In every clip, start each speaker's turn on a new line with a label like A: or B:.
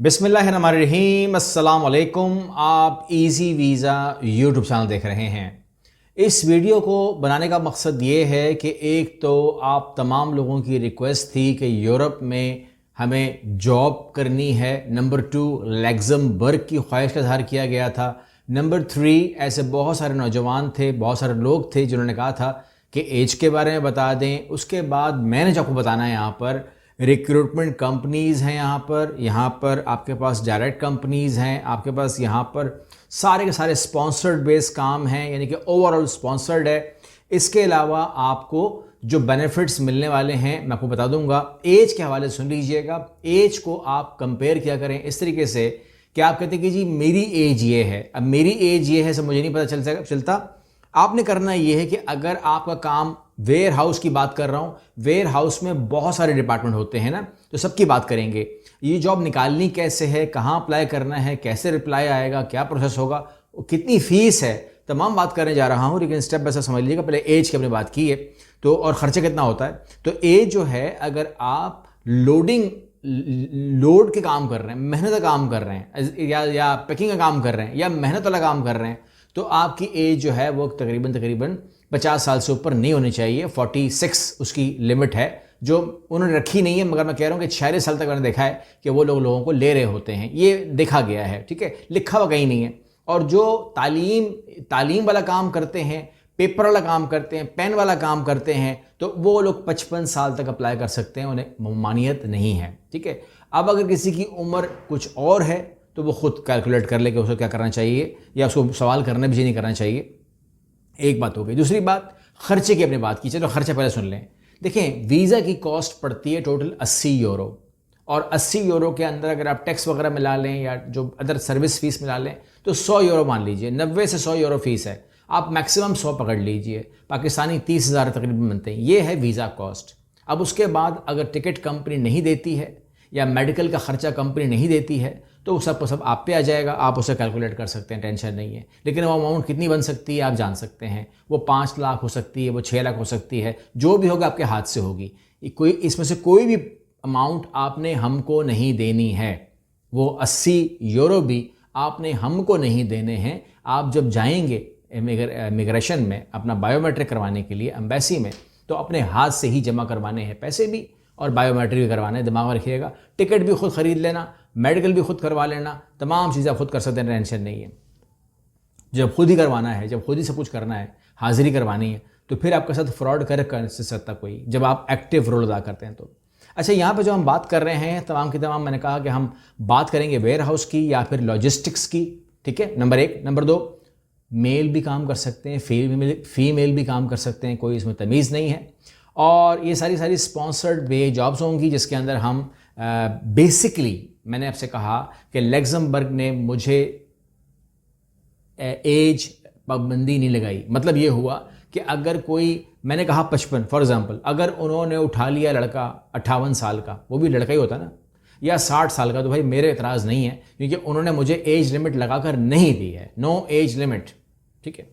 A: बिस्मिल्लाहिर्रहमानिर्रहीम, अस्सलाम वालेकुम। आप इजी वीज़ा यूट्यूब चैनल देख रहे हैं। इस वीडियो को बनाने का मकसद ये है कि एक तो आप तमाम लोगों की रिक्वेस्ट थी कि यूरोप में हमें जॉब करनी है। नंबर 2, लग्जमबर्ग की ख्वाहिश का इज़हार किया गया था। नंबर 3, ऐसे बहुत सारे नौजवान थे, बहुत सारे लोग थे जिन्होंने कहा था कि एज के बारे में बता दें। उसके बाद मैंने जो आपको बताना है, यहाँ पर रिक्रूटमेंट कंपनीज़ हैं, यहाँ पर आपके पास डायरेक्ट कंपनीज़ हैं, आपके पास यहाँ पर सारे के सारे स्पॉन्सर्ड बेस काम हैं, यानी कि ओवरऑल स्पॉन्सर्ड है। इसके अलावा आपको जो बेनिफिट्स मिलने वाले हैं मैं आपको बता दूंगा। एज के हवाले से सुन लीजिएगा। एज को आप कंपेयर किया करें इस तरीके से कि आप कहते हैं कि जी मेरी एज ये है, अब मेरी एज ये है, सब मुझे नहीं पता चलता। आपने करना ये है कि अगर आपका काम वेयर हाउस की बात कर रहा हूँ, वेयर हाउस में बहुत सारे डिपार्टमेंट होते हैं ना, तो सबकी बात करेंगे। ये जॉब निकालनी कैसे है, कहाँ अप्लाई करना है, कैसे रिप्लाई आएगा, क्या प्रोसेस होगा, कितनी फ़ीस है, तमाम बात करने जा रहा हूँ। लेकिन स्टेप बाय स्टेप समझ लीजिएगा। पहले एज की हमने बात की है, तो और ख़र्चा कितना होता है। तो एज जो है, अगर आप लोड के काम कर रहे हैं, मेहनत का काम कर रहे हैं, या पैकिंग का काम कर रहे हैं, या मेहनत वाला काम कर रहे हैं, तो आपकी एज जो है वो तकरीबन 50 साल से ऊपर नहीं होनी चाहिए। 46 उसकी लिमिट है, जो उन्होंने रखी नहीं है, मगर मैं कह रहा हूँ कि 46 साल तक मैंने देखा है कि वो लोगों को ले रहे होते हैं। ये देखा गया है, ठीक है, लिखा हुआ कहीं नहीं है। और जो तालीम वाला काम करते हैं, पेपर वाला काम करते हैं, पेन वाला काम करते हैं, तो वो लोग 55 साल तक अप्लाई कर सकते हैं, उन्हें ममानियत नहीं है, ठीक है। अब अगर किसी की उम्र कुछ और है तो वो खुद कैलकुलेट कर ले कि उसको क्या करना चाहिए, या उसको सवाल करना भी नहीं करना चाहिए। एक बात हो गई। दूसरी बात, खर्चे की अपने बात की। चलो खर्चा पहले सुन लें। देखें, वीज़ा की कॉस्ट पड़ती है टोटल 80 यूरो, और 80 यूरो के अंदर अगर आप टैक्स वगैरह मिला लें या जो अदर सर्विस फीस मिला लें तो 100 यूरो मान लीजिए। 90 से 100 यूरो फीस है, आप मैक्सिमम 100 पकड़ लीजिए। पाकिस्तानी 30,000 तकरीबन बनते हैं। ये है वीज़ा कॉस्ट। अब उसके बाद अगर टिकट कंपनी नहीं देती है या मेडिकल का ख़र्चा कंपनी नहीं देती है तो सब आप पे आ जाएगा। आप उसे कैलकुलेट कर सकते हैं, टेंशन नहीं है। लेकिन वो अमाउंट कितनी बन सकती है आप जान सकते हैं। वो 5 लाख हो सकती है, वो 6 लाख हो सकती है, जो भी होगा आपके हाथ से होगी। कोई इसमें से कोई भी अमाउंट आपने हमको नहीं देनी है। वो 80 यूरो भी आपने हमको नहीं देने हैं। आप जब जाएंगे इमिग्रेशन में अपना बायोमेट्रिक करवाने के लिए एम्बेसी में, तो अपने हाथ से ही जमा करवाने हैं पैसे भी, और बायोमेट्रिक भी करवाना है। दिमाग में रखिएगा। टिकट भी खुद ख़रीद लेना, मेडिकल भी खुद करवा लेना, तमाम चीज़ें आप खुद कर सकते हैं, टेंशन नहीं है। जब खुद ही करवाना है, जब खुद ही सब कुछ करना है, हाज़िरी करवानी है, तो फिर आपके साथ फ्रॉड कर सकता कोई, जब आप एक्टिव रोल अदा करते हैं तो। अच्छा, यहाँ पे जो हम बात कर रहे हैं तमाम की तमाम, मैंने कहा कि हम बात करेंगे वेयर हाउस की या फिर लॉजिस्टिक्स की, ठीक है, नंबर 1। नंबर 2, मेल भी काम कर सकते हैं, फीमेल भी काम कर सकते हैं, कोई इसमें तमीज़ नहीं है। और ये सारी स्पॉन्सर्ड वे जॉब्स होंगी, जिसके अंदर हम बेसिकली, मैंने आपसे कहा कि लग्जमबर्ग ने मुझे एज पाबंदी नहीं लगाई। मतलब ये हुआ कि अगर कोई, मैंने कहा 55 फॉर एग्जांपल, अगर उन्होंने उठा लिया लड़का 58 साल का, वो भी लड़का ही होता ना, या 60 साल का, तो भाई मेरे एतराज़ नहीं है, क्योंकि उन्होंने मुझे एज लिमिट लगाकर नहीं दी है। नो एज लिमिट, ठीक है।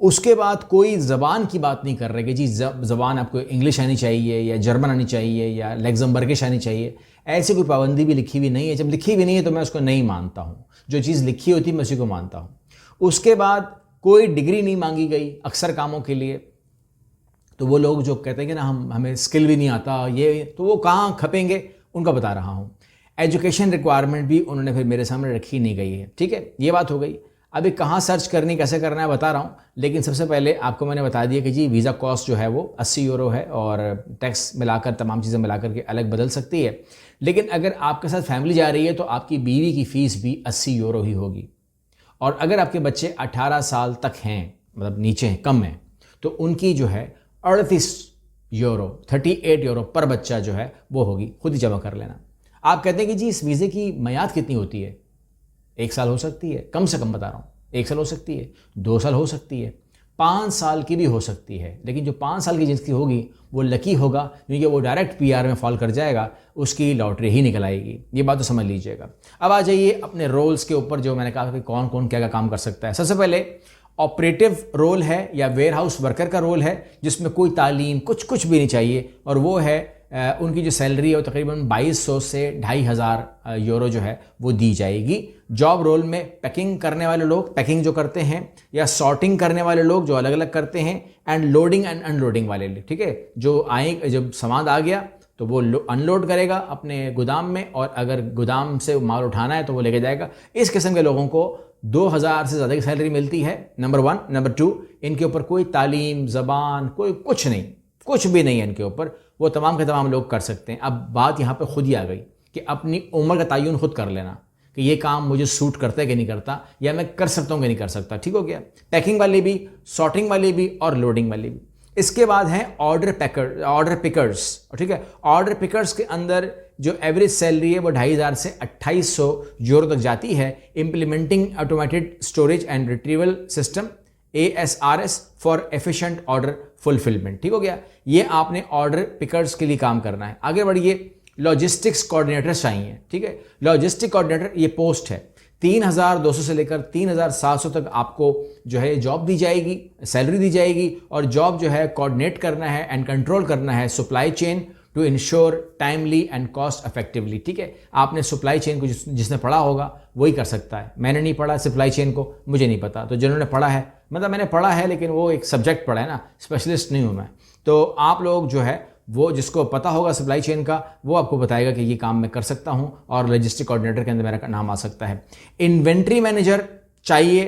A: उसके बाद कोई ज़बान की बात नहीं कर रहे कि जी ज़बान आपको इंग्लिश आनी चाहिए या जर्मन आनी चाहिए या लग्जमबर्गिश आनी चाहिए। ऐसी कोई पाबंदी भी लिखी हुई नहीं है। जब लिखी हुई नहीं है तो मैं उसको नहीं मानता हूँ। जो चीज़ लिखी होती है मैं उसी को मानता हूँ। उसके बाद कोई डिग्री नहीं मांगी गई अक्सर कामों के लिए। तो वो लोग जो कहते हैं कि ना हमें स्किल भी नहीं आता, ये तो वो कहाँ खपेंगे, उनका बता रहा हूँ। एजुकेशन रिक्वायरमेंट भी उन्होंने फिर मेरे सामने रखी नहीं गई है, ठीक है। ये बात हो गई। अभी कहाँ सर्च करनी, कैसे करना है बता रहा हूँ। लेकिन सबसे पहले आपको मैंने बता दिया कि जी वीज़ा कॉस्ट जो है वो 80 यूरो है, और टैक्स मिलाकर तमाम चीज़ें मिलाकर के अलग बदल सकती है। लेकिन अगर आपके साथ फैमिली जा रही है तो आपकी बीवी की फ़ीस भी 80 यूरो ही होगी। और अगर आपके बच्चे 18 साल तक हैं, मतलब नीचे हैं, कम हैं, तो उनकी जो है 38 यूरो 38 यूरो पर बच्चा जो है वो होगी। खुद ही जमा कर लेना। आप कहते हैं कि जी इस वीज़े की मियाद कितनी होती है? 1 साल हो सकती है, कम से कम बता रहा हूँ। 1 साल हो सकती है, 2 साल हो सकती है, 5 साल की भी हो सकती है। लेकिन जो 5 साल की जिसकी होगी वो लकी होगा, क्योंकि वो डायरेक्ट पीआर में फॉल कर जाएगा, उसकी लॉटरी ही निकल आएगी। ये बात तो समझ लीजिएगा। अब आ जाइए अपने रोल्स के ऊपर, जो मैंने कहा कि कौन कौन क्या क्या काम कर सकता है। सबसे पहले ऑपरेटिव रोल है या वेयर हाउस वर्कर का रोल है, जिसमें कोई तालीम कुछ भी नहीं चाहिए, और वो है उनकी जो सैलरी है वो तकरीबन 2200 से 2500 यूरो जो है वो दी जाएगी। जॉब रोल में पैकिंग करने वाले लोग पैकिंग जो करते हैं, या सॉर्टिंग करने वाले लोग जो अलग अलग करते हैं, एंड लोडिंग एंड अनलोडिंग वाले लोग, ठीक है, जो आए जब सामान आ गया तो वो अनलोड करेगा अपने गोदाम में, और अगर गोदाम से माल उठाना है तो वो लेके जाएगा। इस किस्म के लोगों को 2000 से ज़्यादा की सैलरी मिलती है, नंबर 1। नंबर 2, इनके ऊपर कोई तालीम, ज़बान, कोई कुछ नहीं, कुछ भी नहीं है इनके ऊपर, वो तमाम के तमाम लोग कर सकते हैं। अब बात यहाँ पे खुद ही आ गई कि अपनी उम्र का तयन खुद कर लेना कि ये काम मुझे सूट करता है कि नहीं करता, या मैं कर सकता हूँ कि नहीं कर सकता। ठीक हो गया, पैकिंग वाली भी, सॉर्टिंग वाली भी और लोडिंग वाली भी। इसके बाद हैं ऑर्डर पिकर्स, ठीक है। ऑर्डर पिकर्स के अंदर जो एवरेज सैलरी है वो 2500 से 2800 यूरो तक जाती है। Implementing automated storage and retrieval system ASRS for efficient order fulfilment. ठीक हो गया, ये आपने ऑर्डर पिकर्स के लिए काम करना है। आगे बढ़िए, लॉजिस्टिक्स कोऑर्डिनेटर चाहिए। ठीक है, लॉजिस्टिक कोऑर्डिनेटर ये पोस्ट है, 3200 से लेकर 3700 तक आपको जो है जॉब दी जाएगी, सैलरी दी जाएगी, और जॉब जो है कोऑर्डिनेट करना है एंड कंट्रोल करना है supply chain to ensure timely and cost effectively. ठीक है, आपने सप्लाई चेन को जिसने पढ़ा होगा वही कर सकता है। मैंने नहीं पढ़ा सप्लाई चेन को, मुझे नहीं पता, तो जिन्होंने पढ़ा है, मतलब मैंने पढ़ा है लेकिन वो एक सब्जेक्ट पढ़ा है ना, स्पेशलिस्ट नहीं हूँ मैं। तो आप लोग जो है वो जिसको पता होगा सप्लाई चेन का, वो आपको बताएगा कि ये काम मैं कर सकता हूं, और लॉजिस्टिक कोऑर्डिनेटर के अंदर मेरा नाम आ सकता है। इन्वेंट्री मैनेजर चाहिए,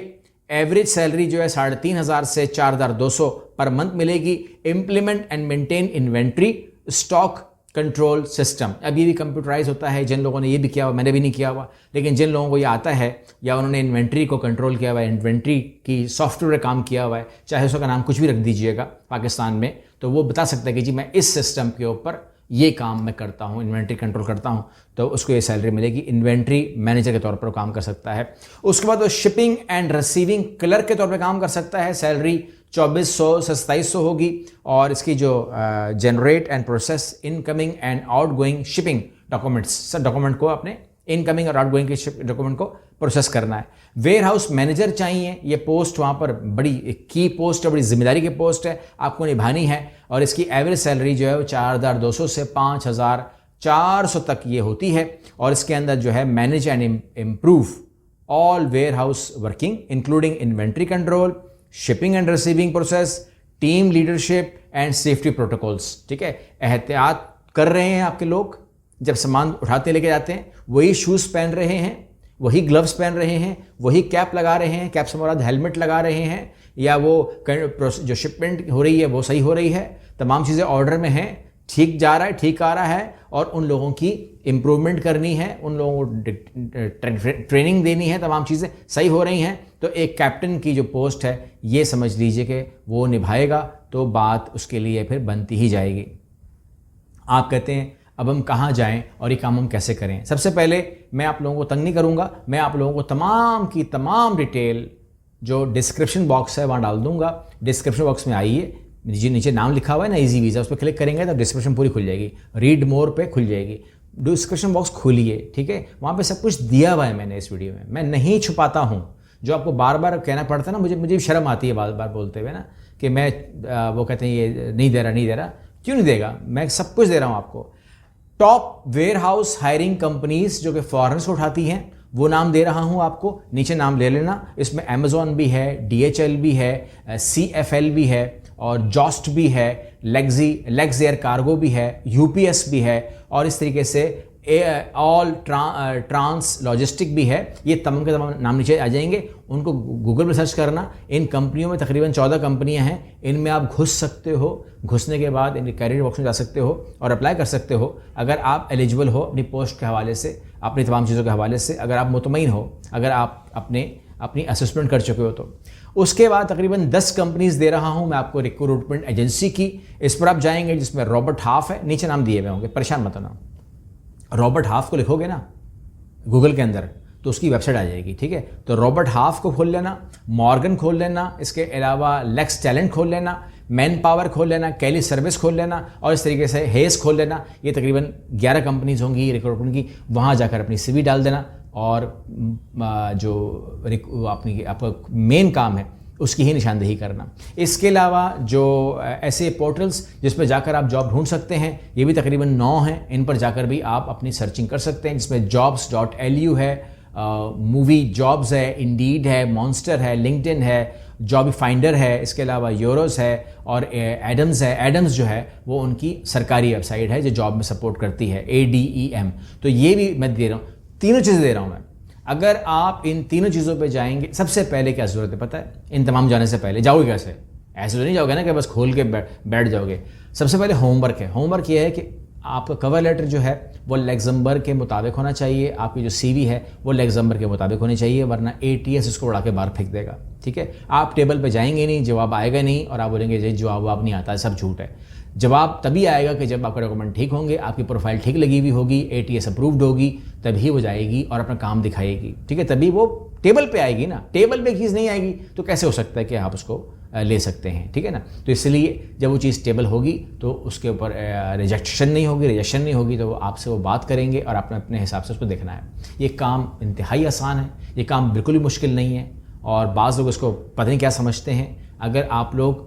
A: एवरेज सैलरी जो है 3500 से 4200 पर मंथ मिलेगी। Implement and maintain inventory stock control system. अब ये भी कंप्यूटराइज होता है, जिन लोगों ने ये भी किया हुआ, मैंने भी नहीं किया हुआ, लेकिन जिन लोगों को ये आता है या उन्होंने इन्वेंट्री को कंट्रोल किया हुआ है, इन्वेंट्री की सॉफ्टवेयर काम किया हुआ है, चाहे उसका नाम कुछ भी रख दीजिएगा पाकिस्तान में, तो वो बता सकता है कि जी मैं इस सिस्टम के ऊपर ये काम मैं करता हूँ, इन्वेंट्री कंट्रोल करता हूँ, तो उसको ये सैलरी मिलेगी। इन्वेंट्री मैनेजर के तौर पर काम कर सकता है। उसके बाद वो शिपिंग एंड रिसीविंग क्लर्क के तौर पर काम कर सकता है। सैलरी 2400 से 2700 होगी, और इसकी जो generate and process incoming and outgoing shipping documents, document को अपने इनकमिंग और आउटगोइंग के डॉक्यूमेंट को प्रोसेस करना है। वेयर हाउस मैनेजर चाहिए, ये पोस्ट वहाँ पर बड़ी की पोस्ट है, बड़ी जिम्मेदारी की पोस्ट है, आपको निभानी है, और इसकी एवरेज सैलरी जो है वो 4200 से 5400 तक ये होती है। और इसके अंदर जो है manage and improve all warehouse working including inventory control, shipping and receiving process, team leadership and safety protocols. ठीक है, एहतियात कर रहे हैं आपके लोग, जब सामान उठाते लेके जाते हैं वही शूज़ पहन रहे हैं, वही ग्लव्स पहन रहे हैं, वही कैप लगा रहे हैं, कैप से मुराद हेलमेट लगा रहे हैं, या वो जो शिपमेंट हो रही है वो सही हो रही है, तमाम चीज़ें ऑर्डर में हैं, ठीक जा रहा है, ठीक आ रहा है, और उन लोगों की इम्प्रूवमेंट करनी है, उन लोगों को ट्रेनिंग देनी है, तमाम चीज़ें सही हो रही हैं। तो एक कैप्टन की जो पोस्ट है ये समझ लीजिए कि वो निभाएगा, तो बात उसके लिए फिर बनती ही जाएगी। आप कहते हैं अब हम कहाँ जाएं और ये काम हम कैसे करें। सबसे पहले मैं आप लोगों को तंग नहीं करूँगा, मैं आप लोगों को तमाम की तमाम डिटेल जो डिस्क्रिप्शन बॉक्स है वहाँ डाल दूँगा। डिस्क्रिप्शन बॉक्स में आइए, नीचे नाम लिखा हुआ है ना, इजी वीज़ा, उस पर क्लिक करेंगे तो डिस्क्रिप्शन पूरी खुल जाएगी, रीड मोर पे खुल जाएगी। डिस्क्रिप्शन बॉक्स खोलिए, ठीक है, वहाँ पे सब कुछ दिया हुआ है मैंने इस वीडियो में, मैं नहीं छुपाता हूँ। जो आपको बार बार कहना पड़ता है ना, मुझे भी शर्म आती है बार बार बोलते हुए ना कि मैं वो कहते हैं ये नहीं दे रहा, क्यों नहीं देगा, मैं सब कुछ दे रहा हूँ आपको। Top warehouse hiring companies जो कि फॉरेन से उठाती हैं वो नाम दे रहा हूं आपको, नीचे नाम ले लेना। इसमें अमेजॉन भी है, DHL भी है, CFL भी है, और जॉस्ट भी है, लेग्स एयर कार्गो भी है, UPS भी है, और इस तरीके से ऑल ट्रांस लॉजिस्टिक भी है। ये तमाम के तमाम नाम नीचे आ जाएंगे, उनको गूगल पर सर्च करना। इन कंपनियों में तकरीबन 14 कंपनियां हैं, इनमें आप घुस सकते हो, घुसने के बाद इनके कैरियर बॉक्स में जा सकते हो और अप्लाई कर सकते हो अगर आप एलिजिबल हो अपनी पोस्ट के हवाले से, अपनी तमाम चीज़ों के हवाले से, अगर आप मुतमईन हो, अगर आप अपनी असेसमेंट कर चुके हो तो। उसके बाद तकरीबन 10 कंपनीज दे रहा हूं मैं आपको रिक्रूटमेंट एजेंसी की, इस पर आप जाएंगे, जिसमें रॉबर्ट हाफ है, नीचे नाम दिए हुए होंगे, परेशान मत होना। रॉबर्ट हाफ को लिखोगे ना गूगल के अंदर तो उसकी वेबसाइट आ जाएगी, ठीक है। तो रॉबर्ट हाफ को खोल लेना, मॉर्गन खोल लेना, इसके अलावा लेक्स टैलेंट खोल लेना, मैन पावर खोल लेना, कैली सर्विस खोल लेना, और इस तरीके से हेस खोल लेना। ये तकरीबन 11 कंपनीज होंगी रिक्रूटमेंट की, वहाँ जाकर अपनी CV डाल देना, और जो आपका मेन काम है उसकी ही निशानदेही करना। इसके अलावा जो ऐसे पोर्टल्स जिसमें जाकर आप जॉब ढूंढ सकते हैं, ये भी तकरीबन 9 हैं, इन पर जाकर भी आप अपनी सर्चिंग कर सकते हैं, जिसमें jobs.lu है, मूवी जॉब्स है, इंडीड है, मॉन्स्टर है, लिंक्डइन है, जॉब फाइंडर है, इसके अलावा यूरोस है और एडम्स है। एडम्स जो है वो उनकी सरकारी वेबसाइट है जो जॉब में सपोर्ट करती है, ADEM। तो ये भी मैं दे रहा हूँ, तीनों चीज़ें दे रहा हूँ मैं। अगर आप इन तीनों चीज़ों पे जाएंगे, सबसे पहले क्या ज़रूरत है पता है? इन तमाम जाने से पहले जाओगे कैसे? ऐसे तो नहीं जाओगे ना कि बस खोल के बैठ जाओगे। सबसे पहले होमवर्क है। होमवर्क ये है कि आपका कवर लेटर जो है वो लग्जमबर्ग के मुताबिक होना चाहिए, आपकी जो CV है वो लग्जमबर्ग के मुताबिक होनी चाहिए, वरना ATS उसको उड़ा के बाहर फेंक देगा। ठीक है, आप टेबल पे जाएंगे नहीं, जवाब आएगा नहीं और आप बोलेंगे जी जवाब नहीं आता है, सब झूठ है। जवाब तभी आएगा कि जब आपका डॉक्यूमेंट ठीक होंगे, आपकी प्रोफाइल ठीक लगी हुई होगी, ATS अप्रूव्ड होगी, तभी वो जाएगी और अपना काम दिखाएगी। ठीक है, तभी वो टेबल पे आएगी ना। टेबल पे चीज़ नहीं आएगी तो कैसे हो सकता है कि आप उसको ले सकते हैं? ठीक है ना। तो इसलिए जब वो चीज़ टेबल होगी तो उसके ऊपर रिजेक्शन नहीं होगी, तो आपसे वो बात करेंगे और आपने अपने हिसाब से उसको देखना है। ये काम इंतहाई आसान है, ये काम बिल्कुल भी मुश्किल नहीं है और बाज़ लोग इसको पता नहीं क्या समझते हैं। अगर आप लोग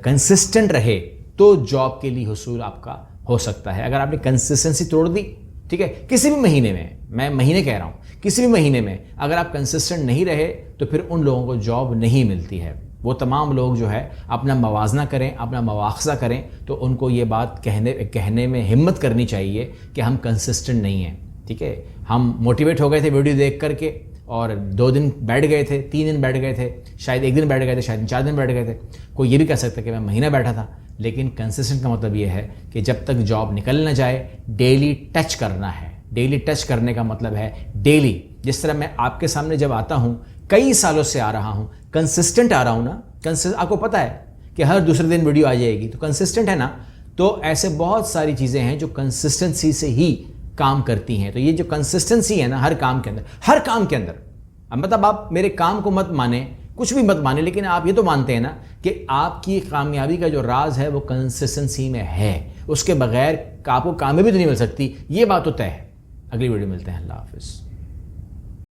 A: कंसिस्टेंट रहे तो जॉब के लिए हुसूल आपका हो सकता है। अगर आपने कंसिस्टेंसी तोड़ दी, ठीक है, किसी भी महीने में, मैं महीने कह रहा हूँ, किसी भी महीने में अगर आप कंसिस्टेंट नहीं रहे तो फिर उन लोगों को जॉब नहीं मिलती है। वो तमाम लोग जो है अपना मवाजना करें, अपना मवाख़ज़ा करें, तो उनको ये बात कहने में हिम्मत करनी चाहिए कि हम कंसिस्टेंट नहीं हैं। ठीक है, हम मोटिवेट हो गए थे वीडियो देख करके और 2 दिन बैठ गए थे, 3 दिन बैठ गए थे, शायद 1 दिन बैठ गए थे, शायद 4 दिन बैठ गए थे। कोई ये भी कह सकता है कि मैं महीना बैठा था, लेकिन कंसिस्टेंट का मतलब ये है कि जब तक जॉब निकल ना जाए डेली टच करना है। डेली टच करने का मतलब है डेली, जिस तरह मैं आपके सामने जब आता हूँ, कई सालों से आ रहा हूँ, कंसिस्टेंट आ रहा हूँ ना, आपको पता है कि हर दूसरे दिन वीडियो आ जाएगी, तो कंसिस्टेंट है ना। तो ऐसे बहुत सारी चीज़ें हैं जो कंसिस्टेंसी से ही काम करती हैं। तो ये जो कंसिस्टेंसी है ना हर काम के अंदर, अब मतलब आप मेरे काम को मत माने, कुछ भी मत माने, लेकिन आप ये तो मानते हैं ना कि आपकी कामयाबी का जो राज है वो कंसिस्टेंसी में है। उसके बगैर आपको कामयाबी तो नहीं मिल सकती, ये बात तो तय है। अगली वीडियो मिलते हैं। अल्लाह हाफिज़।